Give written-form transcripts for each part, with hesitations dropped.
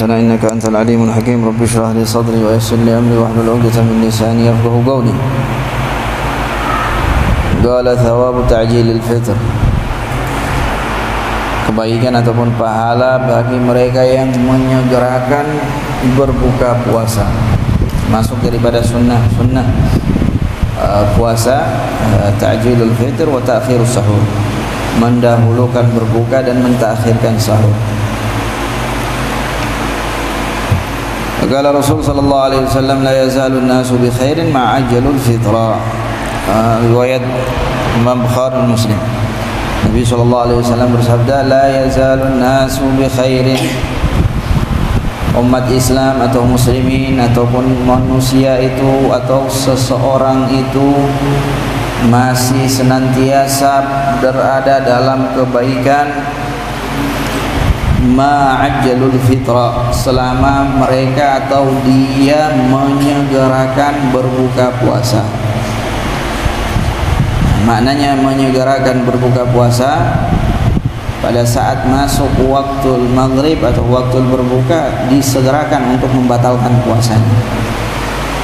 علمتنا إنك أنت العليم الحكيم. رب اشرح لي صدري ويسر لي أمري واحلل عقدة من لساني يفقهوا قولي. قال ثواب تعجيل الفطر, kebaikan ataupun pahala bagi mereka yang menyegerakan berbuka puasa. Masuk daripada sunnah puasa, ta'jilul fitr wa ta'khirus sahur, mendahulukan berbuka dan mentakhirkan sahur. Qala Rasul sallallahu alaihi wasallam, la yazalu an-nasu bi khairin ma ajjalul fitra. Riwayat Imam Bukhari Muslim. Nabi sallallahu alaihi wasallam bersabda, la yazalu an-nasu bi khairin. Umat Islam atau muslimin ataupun manusia itu atau seseorang itu masih senantiasa berada dalam kebaikan ma'ajjalul fitra, selama mereka atau dia menyegerakan berbuka puasa. Maknanya menyegerakan berbuka puasa pada saat masuk waktu maghrib atau waktu berbuka, disegerakan untuk membatalkan puasanya.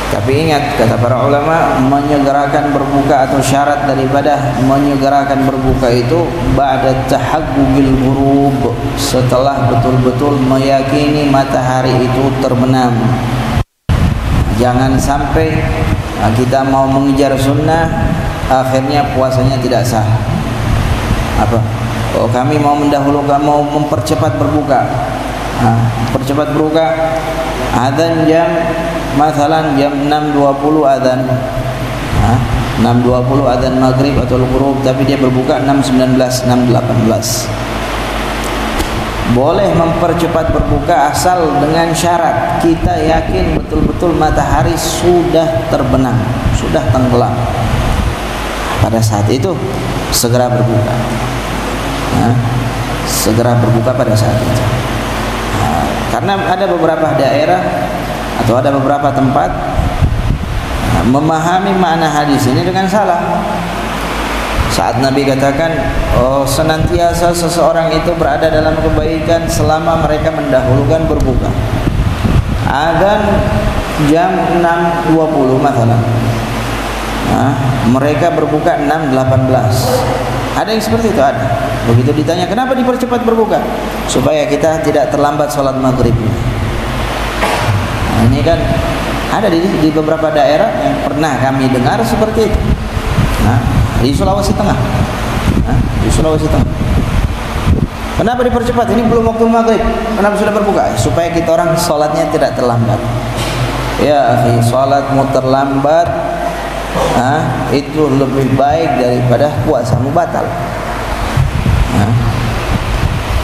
Tapi ingat, kata para ulama, menyegerakan berbuka atau syarat daripada menyegerakan berbuka itu ba'da tahaqquqil ghurub, setelah betul-betul meyakini matahari itu terbenam. Jangan sampai kita mau mengejar sunnah akhirnya puasanya tidak sah. Apa? Oh, kami mau mendahulukan, mau mempercepat berbuka. Percepat berbuka, adzan jam masalan jam 6.20 adzan, 6.20 adzan maghrib atau ghurub, tapi dia berbuka 6.19, 6.18. Boleh mempercepat berbuka asal dengan syarat kita yakin betul-betul matahari sudah terbenam, sudah tenggelam. Pada saat itu segera berbuka. Segera berbuka pada saat itu. Karena ada beberapa daerah atau ada beberapa tempat memahami makna hadis ini dengan salah. Saat Nabi katakan, oh, senantiasa seseorang itu berada dalam kebaikan selama mereka mendahulukan berbuka. Adzan jam 6.20 masalah. Mereka berbuka 6.18. Ada yang seperti itu, ada. Begitu ditanya, kenapa dipercepat berbuka? Supaya kita tidak terlambat sholat maghrib. Ini kan ada di beberapa daerah yang pernah kami dengar seperti itu. Di Sulawesi Tengah. Di Sulawesi Tengah. Kenapa dipercepat? Ini belum waktu maghrib. Kenapa sudah berbuka? Supaya kita orang sholatnya tidak terlambat. Ya, akhi, sholatmu terlambat, itu lebih baik daripada puasamu batal.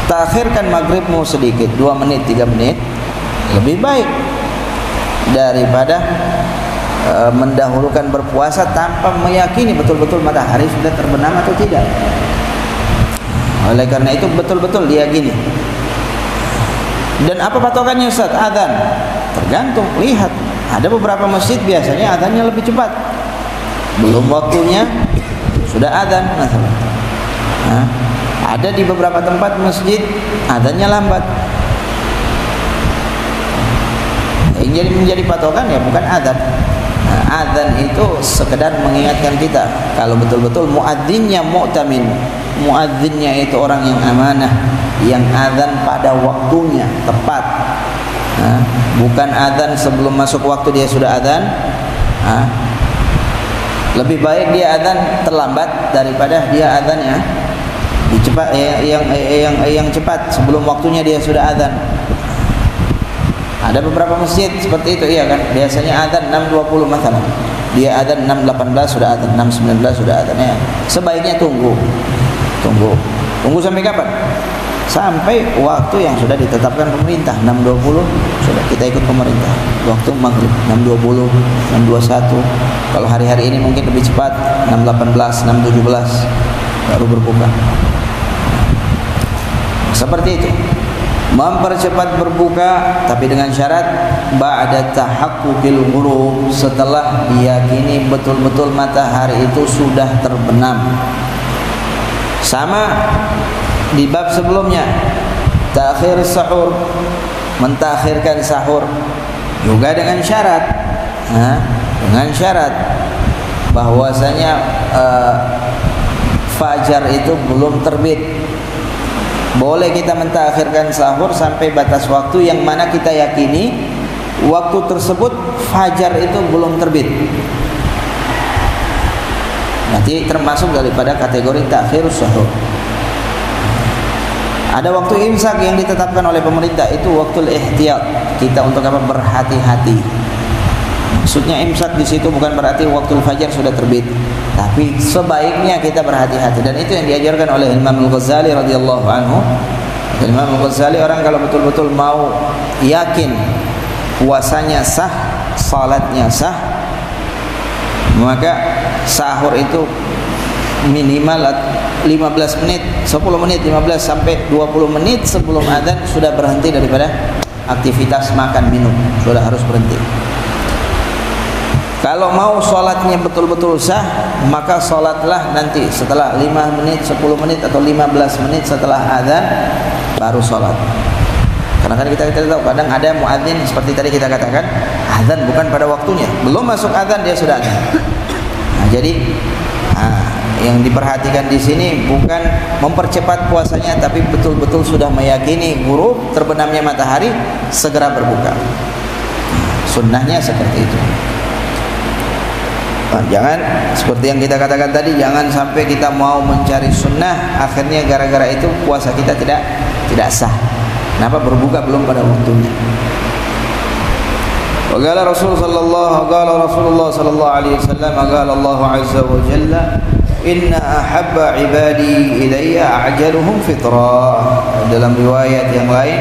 Takhirkan maghribmu sedikit, 2 menit, 3 menit, lebih baik daripada mendahulukan berpuasa tanpa meyakini betul-betul matahari sudah terbenam atau tidak. Oleh karena itu betul-betul diyakini. Dan apa patokannya, Ustaz? Adzan. Tergantung, lihat. Ada beberapa masjid biasanya adzannya lebih cepat. Belum waktunya sudah adzan masalah. Ada di beberapa tempat masjid adzannya lambat. Yang menjadi patokan ya bukan adzan. Adzan itu sekedar mengingatkan kita kalau betul-betul muadzinnya mu'tamin. Muadzinnya itu orang yang amanah, yang adzan pada waktunya tepat. Bukan adzan sebelum masuk waktu dia sudah adzan. Lebih baik dia adzan terlambat daripada dia adzannya cepat, yang cepat sebelum waktunya dia sudah adzan. Ada beberapa masjid seperti itu, iya kan? Biasanya adzan 6.20 masalah. Dia adzan 6.18 sudah adzan, 6.19 sudah adzan. Ya. Sebaiknya tunggu sampai kapan? Sampai waktu yang sudah ditetapkan pemerintah. 6.20 sudah kita ikut pemerintah. Waktu maghrib 6.20, 6.21. Kalau hari-hari ini mungkin lebih cepat, 6.18, 6.17 baru berbuka. Seperti itu. Mempercepat berbuka tapi dengan syarat ba'da tahaqquqil ghurub, setelah diyakini betul-betul matahari itu sudah terbenam. Sama di bab sebelumnya, ta'khir sahur, mentakhirkan sahur juga dengan syarat, bahwasanya fajar itu belum terbit. Boleh kita mentakhirkan sahur sampai batas waktu yang mana kita yakini waktu tersebut fajar itu belum terbit. Nanti termasuk daripada kategori takhirus sahur. Ada waktu imsak yang ditetapkan oleh pemerintah, itu waktu ihtiyat. Kita untuk apa? Berhati-hati. Maksudnya imsak di situ bukan berarti waktu fajar sudah terbit, tapi sebaiknya kita berhati-hati, dan itu yang diajarkan oleh Imam Al-Ghazali radhiyallahu anhu. Imam Al-Ghazali, orang kalau betul-betul mau yakin puasanya sah, salatnya sah, maka sahur itu minimal 15 menit, 10 menit, 15 sampai 20 menit sebelum adzan sudah berhenti daripada aktivitas makan minum, sudah harus berhenti. Kalau mau sholatnya betul-betul sah, maka sholatlah nanti setelah 5 menit, 10 menit atau 15 menit setelah adzan baru sholat. Karena kan kita tahu kadang ada muadzin seperti tadi kita katakan, adzan bukan pada waktunya, belum masuk adzan dia sudah adzan. Nah, jadi yang diperhatikan di sini bukan mempercepat puasanya, tapi betul-betul sudah meyakini ghurub, terbenamnya matahari, segera berbuka. Sunnahnya seperti itu. Nah, jangan seperti yang kita katakan tadi, jangan sampai kita mau mencari sunnah, akhirnya gara-gara itu puasa kita tidak sah. Kenapa? Berbuka belum pada waktunya. Qala Rasulullah sallallahu alaihi wasallam, qala Allah azza wa jalla, inna ahabba ibadi ilayya a'jaluhum fitrah. Dalam riwayat yang lain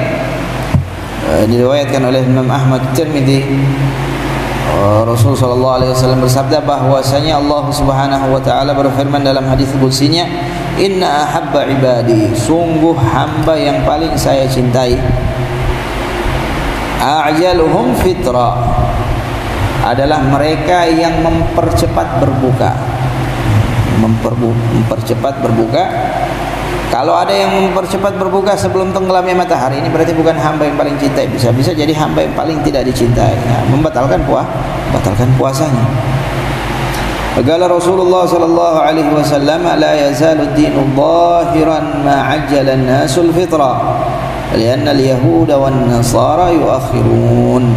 diriwayatkan oleh Imam Ahmad Tirmidzi, Rasul sallallahu alaihi wasallam bersabda bahwasanya Allah Subhanahu wa taala berfirman dalam hadis qudsinya, inna ahabba ibadi, sungguh hamba yang paling saya cintai, a'jaluhum fitra, adalah mereka yang mempercepat berbuka. Mempercepat berbuka. Kalau ada yang mempercepat berbuka sebelum tenggelamnya matahari, ini berarti bukan hamba yang paling cintai, bisa jadi hamba yang paling tidak dicintai, membatalkan puasanya. Qala Rasulullah sallallahu alaihi wasallam, la yazalu ad-dinu dhahiran ma 'ajjala an-nasu al-fitra, lianna al-yahuda wan-nasara yuakhirun.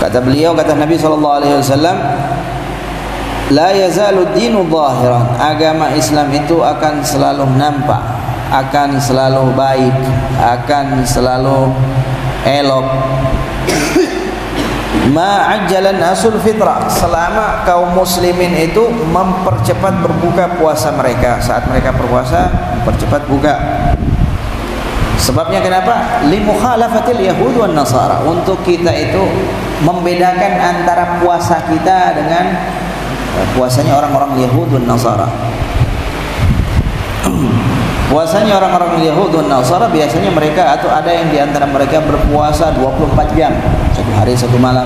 Kata beliau, kata Nabi sallallahu alaihi wasallam, la yazalu ad-dinu dhahiran, agama Islam itu akan selalu nampak, akan selalu baik, akan selalu elok, ma'ajjalan asul fitrah, selama kaum muslimin itu mempercepat berbuka puasa mereka. Saat mereka berpuasa, mempercepat buka. Sebabnya kenapa? Li mukhalafatil yahud wan nasara, untuk kita itu membedakan antara puasa kita dengan puasanya orang-orang Yahud dan Nasara. Puasanya orang-orang Yahud dan Nasara biasanya mereka, atau ada yang diantara mereka berpuasa 24 jam, satu hari satu malam.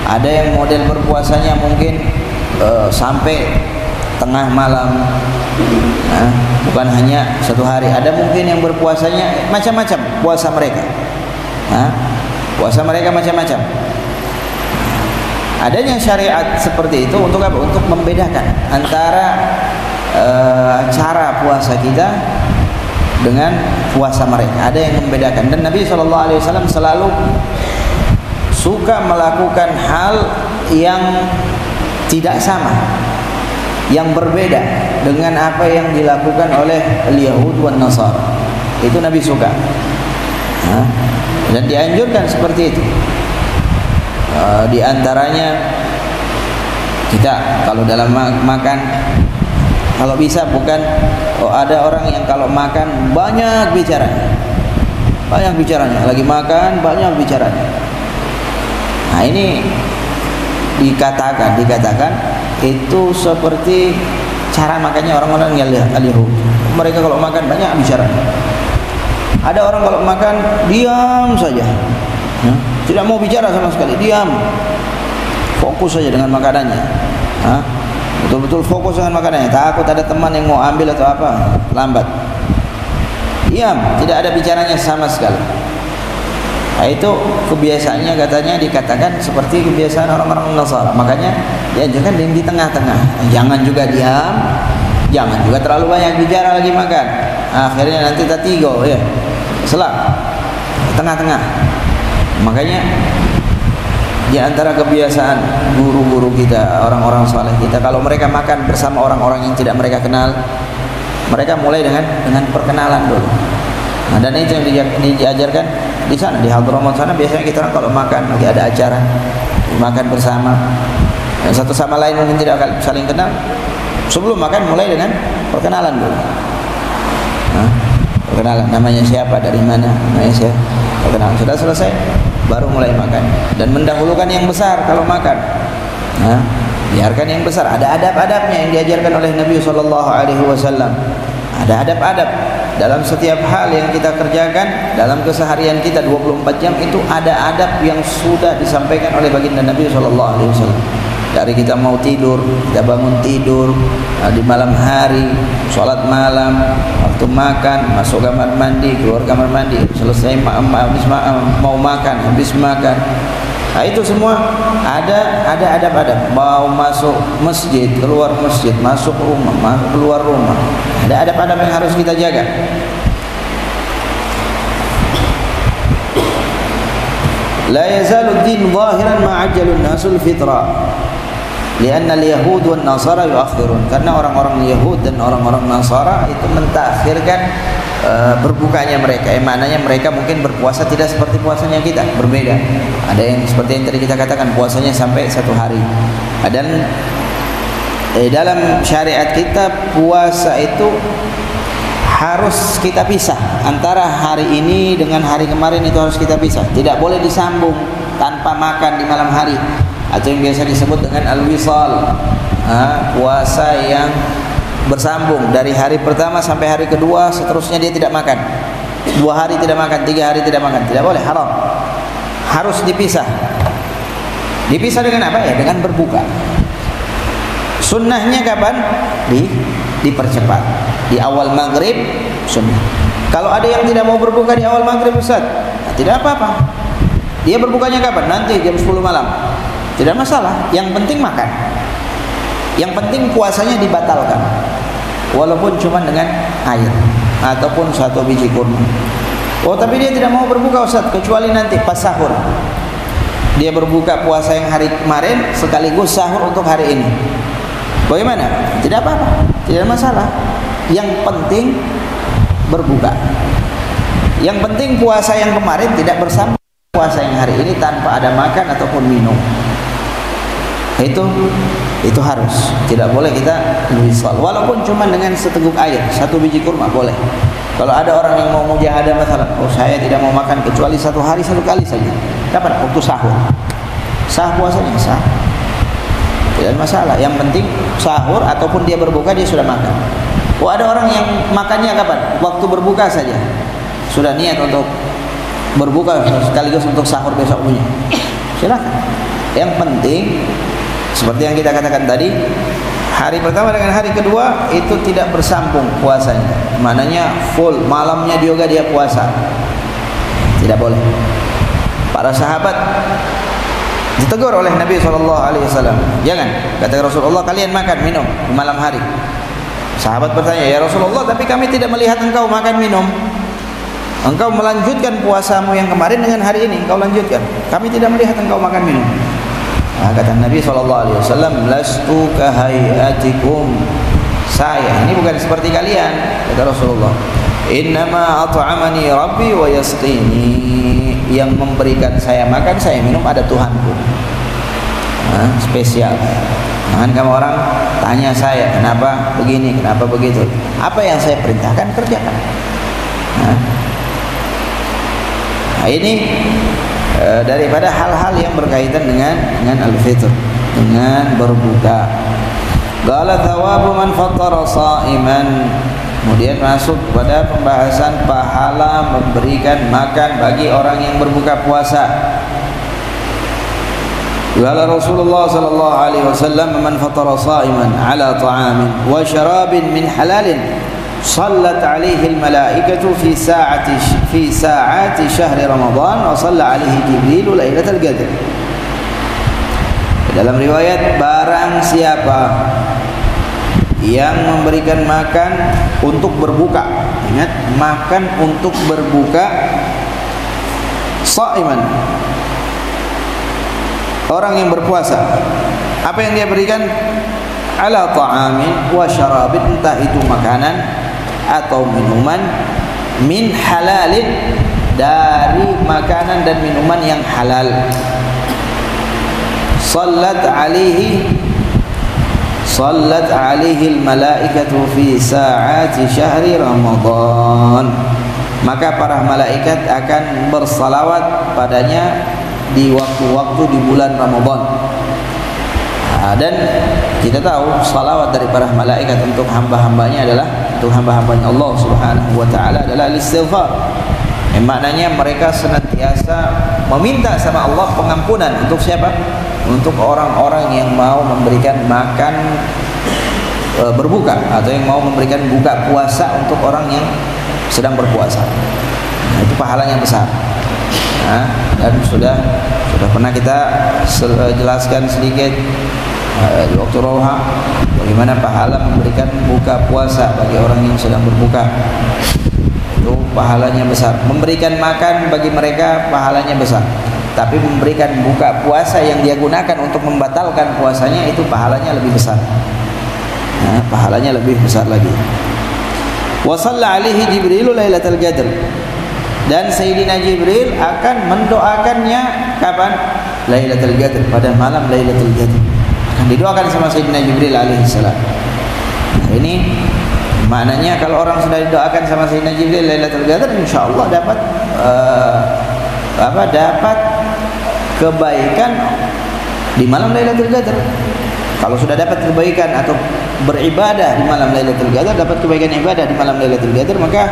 Ada yang model berpuasanya mungkin sampai tengah malam, bukan hanya satu hari. Ada mungkin yang berpuasanya macam-macam puasa mereka. Puasa mereka macam-macam. Adanya syariat seperti itu untuk apa? Untuk membedakan antara cara puasa kita dengan puasa mereka. Ada yang membedakan, dan Nabi SAW selalu suka melakukan hal yang tidak sama, yang berbeda dengan apa yang dilakukan oleh al-Yahud wan Nasara. Itu Nabi suka, dan dianjurkan seperti itu. Di antaranya kita kalau dalam makan, kalau bisa bukan, ada orang yang kalau makan banyak bicaranya, lagi makan banyak bicaranya. Nah, ini dikatakan itu seperti cara makannya orang-orang yang al-Yahud. Mereka kalau makan banyak bicaranya. Ada orang kalau makan diam saja, tidak mau bicara sama sekali, diam, fokus saja dengan makanannya, betul-betul fokus dengan makanannya, takut ada teman yang mau ambil atau apa, lambat. diam, tidak ada bicaranya sama sekali. Nah, itu kebiasaannya katanya dikatakan seperti kebiasaan orang-orang Nasara. Makanya dianjurkan yang di tengah-tengah. Jangan juga diam, jangan juga terlalu banyak bicara lagi makan. Akhirnya nanti tatigo ya. Selak tengah-tengah. Makanya di antara kebiasaan guru-guru kita, orang-orang saleh kita, kalau mereka makan bersama orang-orang yang tidak mereka kenal, mereka mulai dengan perkenalan dulu. Nah, dan itu yang diajarkan di sana, di Hadramaut sana. Biasanya kita orang kalau makan lagi ada acara, makan bersama, satu sama lain mungkin tidak akan saling kenal. Sebelum makan mulai dengan perkenalan dulu. Nah, perkenalan, namanya siapa, dari mana, namanya siapa, perkenalan. Sudah selesai, baru mulai makan. Dan mendahulukan yang besar kalau makan. Nah, biarkan yang besar. Ada adab-adabnya yang diajarkan oleh Nabi SAW. Ada adab-adab dalam setiap hal yang kita kerjakan dalam keseharian kita 24 jam. Itu ada adab yang sudah disampaikan oleh baginda Nabi SAW. Dari kita mau tidur, kita bangun tidur, di malam hari, sholat malam, waktu makan, masuk kamar mandi, keluar kamar mandi, selesai mau makan, habis makan. Nah, itu semua ada adab-adab. Mau masuk masjid, keluar masjid, masuk rumah, keluar rumah. Ada adab-adab yang harus kita jaga. La yazalu ad-din zahiran ma ajjalun nasul fitra. Lianna al-yahud wan nasara yuakhirun. Karena orang-orang Yahud dan orang-orang Nasara itu mentakhirkan berbukanya mereka. Maknanya mereka mungkin berpuasa tidak seperti puasanya kita, berbeda. Ada yang seperti yang tadi kita katakan, puasanya sampai 1 hari. Dan dalam syariat kita puasa itu harus kita pisah. Antara hari ini dengan hari kemarin itu harus kita pisah. Tidak boleh disambung tanpa makan di malam hari, atau yang biasa disebut dengan al-wisal, puasa yang bersambung dari hari pertama sampai hari kedua, seterusnya dia tidak makan. 2 hari tidak makan, 3 hari tidak makan, tidak boleh, haram. Harus dipisah. Dipisah dengan apa ya? Dengan berbuka. Sunnahnya kapan? Dipercepat. Di awal maghrib sunnah. Kalau ada yang tidak mau berbuka di awal maghrib, Ustaz, tidak apa-apa. Dia berbukanya kapan? Nanti jam 10 malam. Tidak masalah, yang penting makan. Yang penting puasanya dibatalkan, walaupun cuma dengan air ataupun 1 biji kurma. Oh, tapi dia tidak mau berbuka, Ustaz, kecuali nanti pas sahur. Dia berbuka puasa yang hari kemarin sekaligus sahur untuk hari ini. Bagaimana? Tidak apa-apa, tidak masalah. Yang penting berbuka. Yang penting puasa yang kemarin tidak bersama puasa yang hari ini tanpa ada makan ataupun minum. Itu harus, tidak boleh kita wisal, walaupun cuma dengan seteguk air, 1 biji kurma boleh. Kalau ada orang yang mau mujahadah masalah, oh saya tidak mau makan kecuali 1 hari 1 kali saja. Kapan? Waktu sahur. Sah puasanya, sah. Tidak masalah. Yang penting sahur ataupun dia berbuka dia sudah makan. Oh, ada orang yang makannya kapan? Waktu berbuka saja. Sudah niat untuk berbuka sekaligus untuk sahur besok punya. Silakan. Yang penting seperti yang kita katakan tadi, hari pertama dengan hari kedua itu tidak bersambung puasanya. Maknanya full, malamnya juga dia puasa. Tidak boleh. Para sahabat ditegur oleh Nabi SAW. Jangan, kata Rasulullah, kalian makan minum di malam hari. Sahabat bertanya, ya Rasulullah, tapi kami tidak melihat engkau makan minum. Engkau melanjutkan puasamu yang kemarin dengan hari ini, engkau lanjutkan. Kami tidak melihat engkau makan minum. Nah, kata Nabi SAW, lastu kahayatikum. Saya ini bukan seperti kalian, kata Rasulullah. Innama at'amani Rabbi wa yasqini. Yang memberikan saya makan, saya minum ada Tuhanku. Nah, spesial. Jangan kamu orang tanya saya kenapa begini, kenapa begitu. Apa yang saya perintahkan kerjakan. Nah, ini daripada hal-hal yang berkaitan dengan al-fitr, dengan berbuka. Qala thawabu man fattara sha'iman. Kemudian masuk pada pembahasan pahala memberikan makan bagi orang yang berbuka puasa. Qala Rasulullah sallallahu alaihi wasallam, man fattara sha'iman ala ta'amin wa syarabin min halalin sallat alaihi al-malaikatu fi sa'ati syahri Ramadan wa shalla alaihi Jibril lailatul qadr. Dalam riwayat, barang siapa yang memberikan makan untuk berbuka, ingat, makan untuk berbuka, sha'iman, orang yang berpuasa, apa yang dia berikan? Ala ta'amin wa syarabin, entah itu makanan atau minuman, min halalin, dari makanan dan minuman yang halal. Sallat alaihi al-malaikatu fi sa'ati syahri Ramadan, maka para malaikat akan bersalawat padanya di waktu-waktu di bulan Ramadan. Dan kita tahu salawat dari para malaikat untuk hamba-hambanya adalah, untuk hamba-hambanya Allah Subhanahu wa taala adalah istighfar. Maknanya mereka senantiasa meminta sama Allah pengampunan untuk siapa? Untuk orang-orang yang mau memberikan makan berbuka, atau yang mau memberikan buka puasa untuk orang yang sedang berpuasa. Nah, itu pahalanya besar. Nah, dan sudah pernah kita jelaskan sedikit di waktu Rawha bagaimana pahala memberikan buka puasa bagi orang yang sedang berbuka. Itu pahalanya besar. Memberikan makan bagi mereka pahalanya besar. Tapi memberikan buka puasa yang dia gunakan untuk membatalkan puasanya, itu pahalanya lebih besar. Nah, pahalanya lebih besar lagi. Wa shalla alaihi Jibril lailatul qadr, dan Sayyidina Jibril akan mendoakannya kapan? Lailatul qadr, pada malam Lailatul Qadr. Akan didoakan sama Sayyidina Jibril alaihi salam. Nah, ini maknanya kalau orang sudah didoakan sama Sayyidina Jibril Lailatul Qadr, insyaallah dapat dapat kebaikan di malam Lailatul Qadar. Kalau sudah dapat kebaikan atau beribadah di malam Lailatul Qadar, dapat kebaikan ibadah di malam Lailatul Qadar, maka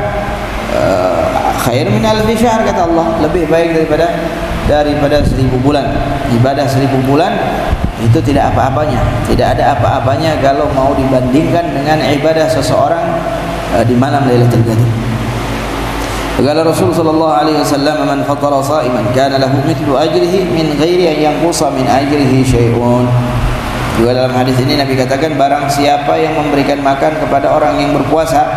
khair min alfi syahr, kata Allah, lebih baik daripada 1000 bulan. Ibadah 1000 bulan itu tidak apa-apanya, tidak ada apa-apanya kalau mau dibandingkan dengan ibadah seseorang di malam Lailatul Qadar. Qala Rasul sallallahu alaihi wasallam, man fatara sha'iman kana lahu mithlu ajrihi min ghairi an yanqusa min ajrihi syai'un. Juga dalam hadis ini Nabi katakan, barang siapa yang memberikan makan kepada orang yang berpuasa,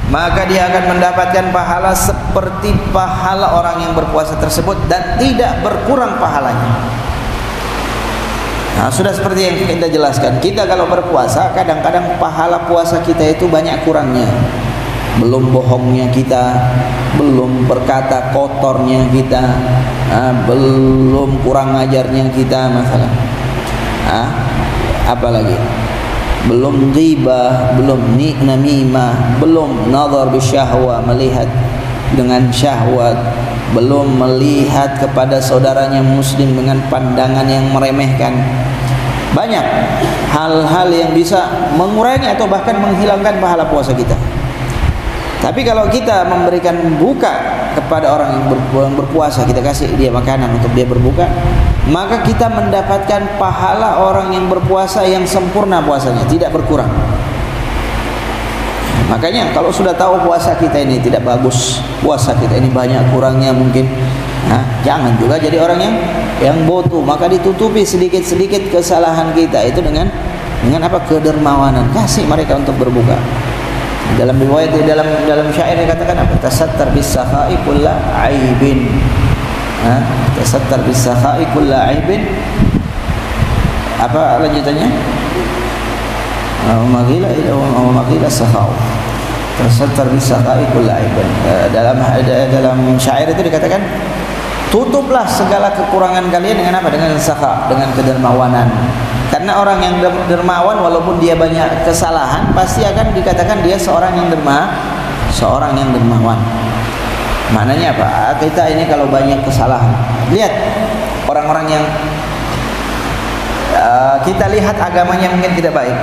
maka dia akan mendapatkan pahala seperti pahala orang yang berpuasa tersebut dan tidak berkurang pahalanya. Nah, sudah seperti yang kita jelaskan, kita kalau berpuasa kadang-kadang pahala puasa kita itu banyak kurangnya. Belum bohongnya kita, belum berkata kotornya kita, belum kurang ajarnya kita masalah. Apalagi belum ghibah, belum namimah, belum nazar bisyahwa, melihat dengan syahwat, belum melihat kepada saudaranya muslim dengan pandangan yang meremehkan. Banyak hal-hal yang bisa mengurangi atau bahkan menghilangkan pahala puasa kita. Tapi kalau kita memberikan buka kepada orang yang berpuasa, kita kasih dia makanan untuk dia berbuka, maka kita mendapatkan pahala orang yang berpuasa yang sempurna puasanya, tidak berkurang. Makanya kalau sudah tahu puasa kita ini tidak bagus, puasa kita ini banyak kurangnya mungkin, jangan juga jadi orang yang bodoh, maka ditutupi sedikit-sedikit kesalahan kita itu dengan apa? Kedermawanan. Kasih mereka untuk berbuka. Dalam riwayat, dalam syair dikatakan apa? Tasattar bis sakha'i kulla aibin. Tasattar bis sakha'i kulla aibin. Apa lanjutannya? Magila sakhau. Tasattar bis sakha'i kulla aibin. Dalam syair itu dikatakan, tutuplah segala kekurangan kalian dengan apa? Dengan sakha, dengan kedermawanan. Karena orang yang dermawan walaupun dia banyak kesalahan, pasti akan dikatakan dia seorang yang dermawan. Maknanya apa? Kita ini kalau banyak kesalahan, lihat orang-orang yang kita lihat agamanya mungkin tidak baik,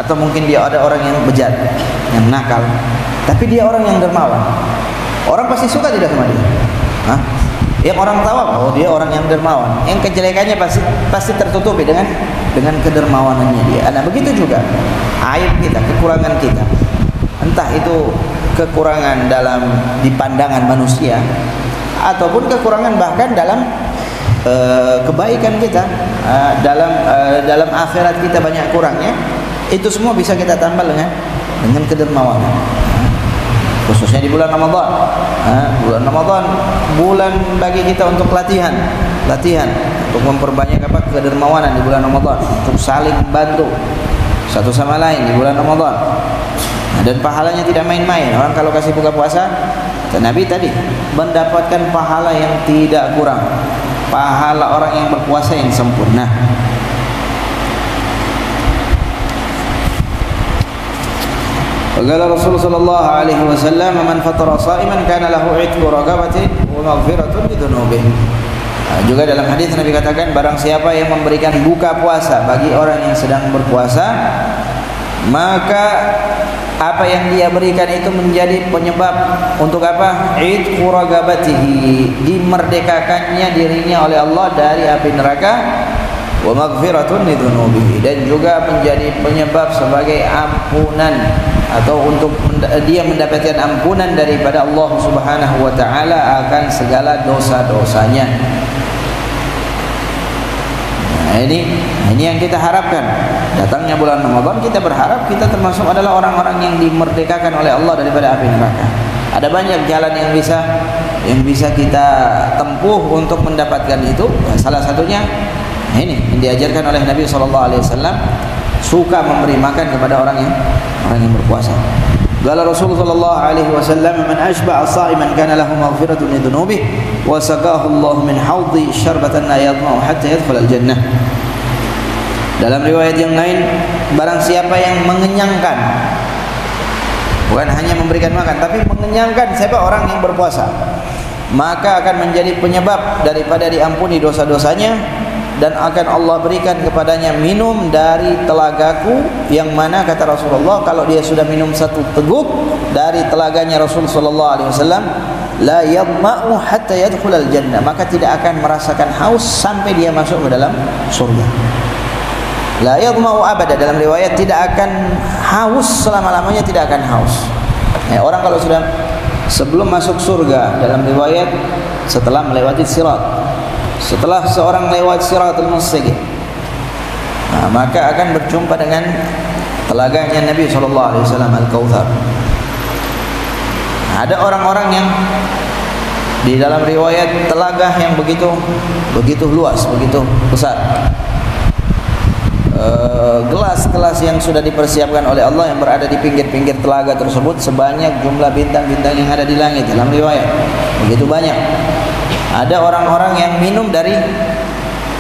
atau mungkin dia ada orang yang bejat, yang nakal, tapi dia orang yang dermawan. Orang pasti suka tidak sama dia. Yang orang tahu, oh dia orang yang dermawan. Yang kejelekannya pasti tertutupi dengan dengan kedermawanannya dia. Nah, begitu juga aib kita, kekurangan kita. Entah itu kekurangan dalam di pandangan manusia ataupun kekurangan bahkan dalam kebaikan kita, dalam akhirat kita banyak kurangnya. Itu semua bisa kita tambah dengan kedermawanan. Khususnya di bulan Ramadan. Bulan Ramadan bulan bagi kita untuk latihan untuk memperbanyak kedermawanan di bulan Ramadan, untuk saling bantu satu sama lain di bulan Ramadan. Dan pahalanya tidak main-main. Orang kalau kasih buka puasa, Nabi tadi mendapatkan pahala yang tidak kurang, pahala orang yang berpuasa yang sempurna. Qala Rasulullah sallallahu alaihi wasallam, "Man fatara sha'iman kana lahu 'itqu raqabatin wa maghfiratun li dhunubihi." Juga dalam hadis Nabi katakan, barang siapa yang memberikan buka puasa bagi orang yang sedang berpuasa, maka apa yang dia berikan itu menjadi penyebab untuk apa? 'Itqu raqabatihi, dimerdekakannya dirinya oleh Allah dari api neraka, wa maghfiratun li dhunubihi, dan juga menjadi penyebab sebagai ampunan atau untuk dia mendapatkan ampunan daripada Allah Subhanahu wa taala akan segala dosa-dosanya. Nah, ini yang kita harapkan. Datangnya bulan Ramadan, kita berharap kita termasuk adalah orang-orang yang dimerdekakan oleh Allah daripada api neraka. Ada banyak jalan yang bisa kita tempuh untuk mendapatkan itu. Salah satunya ini yang diajarkan oleh Nabi SAW, suka memberi makan kepada orang yang berpuasa. Qala Rasulullah sallallahu alaihi wasallam, "Man ashba'a sha'iman kana lahu maghfiratun min dhunubihi wa saqahu Allah min hawdi syarbatan la yadma'u hatta yadkhul al-jannah." Dalam riwayat yang lain, barang siapa yang mengenyangkan, bukan hanya memberikan makan tapi mengenyangkan siapa orang yang berpuasa, maka akan menjadi penyebab daripada diampuni dosa-dosanya, dan akan Allah berikan kepadanya minum dari telagaku, yang mana kata Rasulullah, kalau dia sudah minum satu teguk dari telaganya Rasul sallallahu alaihi wasallam, la yadma'u hatta yadkhulal jannah, maka tidak akan merasakan haus sampai dia masuk ke dalam surga. La yadma'u abada, dalam riwayat tidak akan haus selama-lamanya, tidak akan haus. Orang kalau sudah sebelum masuk surga, dalam riwayat setelah melewati sirat, setelah seorang lewat siratul mustaqim, maka akan berjumpa dengan telaganya Nabi SAW, Al-Kautsar. Ada orang-orang yang di dalam riwayat telaga yang begitu luas, begitu besar. Gelas-gelas yang sudah dipersiapkan oleh Allah yang berada di pinggir-pinggir telaga tersebut sebanyak jumlah bintang-bintang yang ada di langit, dalam riwayat begitu banyak. Ada orang-orang yang minum dari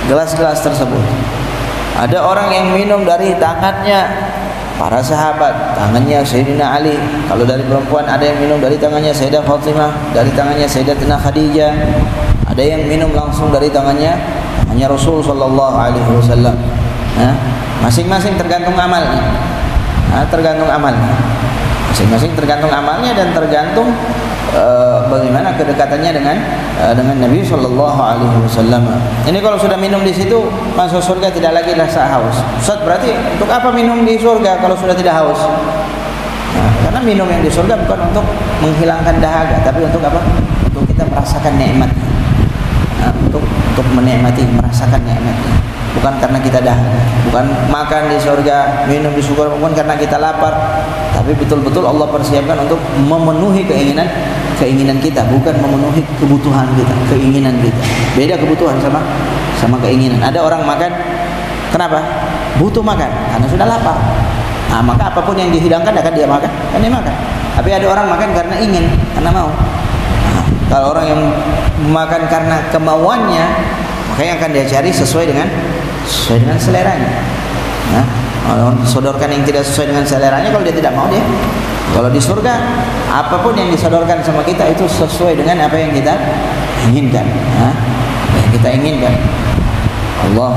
gelas-gelas tersebut. Ada orang yang minum dari tangannya para sahabat, tangannya Sayyidina Ali. Kalau dari perempuan ada yang minum dari tangannya Sayyidah Fatimah, dari tangannya Sayyidatina Khadijah. Ada yang minum langsung dari tangannya Rasul sallallahu alaihi wasallam. Masing-masing tergantung amalnya. Tergantung amalnya. Masing-masing tergantung amalnya dan tergantung bagaimana kedekatannya dengan Nabi Sallallahu Alaihi Wasallam. Ini kalau sudah minum di situ masuk surga tidak lagi rasa haus. Ustaz, berarti untuk apa minum di surga kalau sudah tidak haus? Karena minum yang di surga bukan untuk menghilangkan dahaga, tapi untuk apa? Untuk kita merasakan nikmatnya. Untuk menikmati, merasakan nikmatnya. Bukan karena kita dahaga, bukan makan di surga, minum di surga, bukan karena kita lapar, tapi betul-betul Allah persiapkan untuk memenuhi keinginan kita, bukan memenuhi kebutuhan kita, keinginan kita. Beda kebutuhan sama keinginan. Ada orang makan, kenapa? Butuh makan karena sudah lapar. Maka apapun yang dihidangkan akan dia makan, Tapi ada orang makan karena ingin, karena mau. Kalau orang yang makan karena kemauannya, maka yang akan dia cari sesuai dengan seleranya. Kalau disodorkan yang tidak sesuai dengan seleranya, kalau dia tidak mau, dia kalau di surga apapun yang disodorkan sama kita itu sesuai dengan apa yang kita inginkan. Yang kita inginkan. Allah.